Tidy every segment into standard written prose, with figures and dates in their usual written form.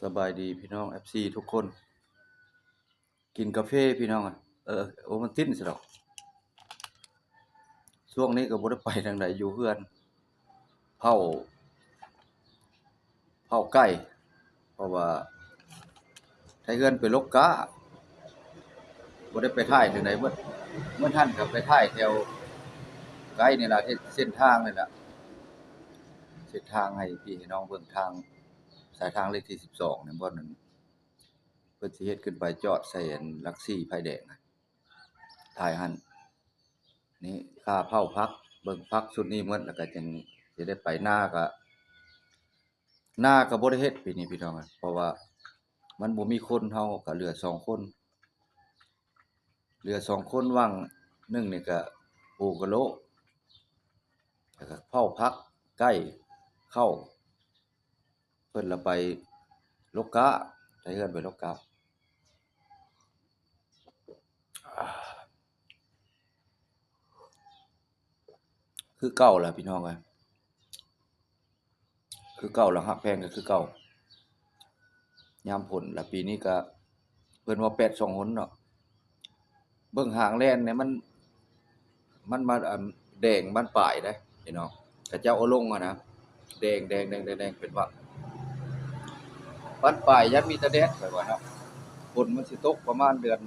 สบายดีพี่น้อง FC ทุกคนกินกาแฟพี่น้องอะโอ้มันติ้นสิดอกช่วงนี้ก็บ่ได้ไปทางใดอยู่เฮือนเผาไก่เพราะว่าไทเฮือนไปลกกาบ่ได้ไปท่ายทางใดเมื่อท่านก็ไปท่ายแถวไกลนี่ล่ะที่เส้นทางนี่ล่ะเส้นทางให้พี่ให้น้องเบิ่งทางสายทางเลขที่12นั่นบ่นั่นเพิ่นสิเฮ็ดขึ้นไปจอดใส่อันหลัก4ไฟแดงน่ะถ่ายหั้น นี่ค่าเผาพักเบิ่งพักชุดนี้หมดแล้วก็จังสิได้ไปนาก็บ่ได้เฮ็ดปีนี้พี่น้องเพราะว่ามันบ่มีคนเฮาก็เหลือ2คนว่างหนึ่งนี่ก็ปลูกกะโหลแล้วก็เผาพักไก่ข้าวเพิ่นละไปลกกาไถเฮือนไปลกกาคือเก่าล่ะพี่น้องคือเก่าแล้วฮักแพงก็คือเก่ายามฝนแล้วปีนี้ก็เพิ่นว่า8 2หนเนาะเบิ่งหางแล่นเนี่ยมันมาแดงบ้านปลายเด้พี่น้องเขาเจ้าเอาลงอะนะแดงเป็นว่าบ้านปลายยันมีแต่แดดไปว่าเนาะฝนมันสิตกประมาณเดือน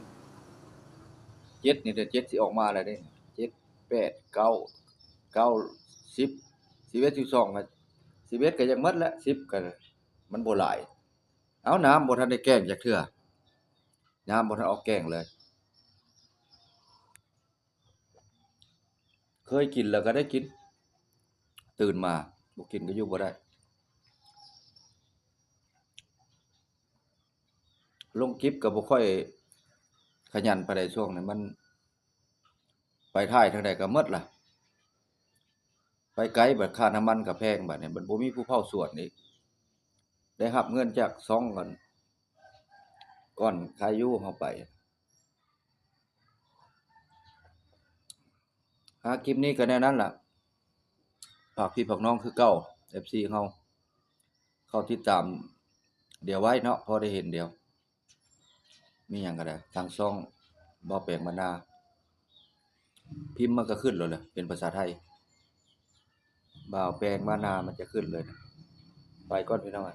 7นี่เดือน7สิออกมาแล้วเด้7 8 9 9 10 11 12ก็11ก็ยังหมดแล้ว10ก็มันบ่หลายเอ้าน้ำบ่ทันได้แกล้งจักเทื่อน้ำบ่ทันออกแกล้งเลยเคยกินแล้วก็ได้กินตื่นมาบ่กินก็อยู่บ่ได้ลงคลิปก็บ่ค่อยขยันปานใดช่วงนี้มันไปท่ายทางใดก็หมดล่ะไปไกลบัดค่าน้ำมันก็แพงบัดนี้มันบ่มีผู้เผาสวนอีกได้รับเงินจากซ่องก่อนขายอยู่เฮาไปคลิปนี้ก็แนวนั้นล่ะฝากพี่ฝากน้องคือเก่า FC เฮาเข้าติดตามเดี๋ยวไว้เนาะพอได้เห็นเดี๋ยวมีหยังก็ได้ทางช่องบ่แปลงบรรณาพิมพ์มันก็ขึ้นแล้วแหละเป็นภาษาไทยบ่าวแปลงบรรณามันจะขึ้นเลยนะไปก่อนพี่น้อง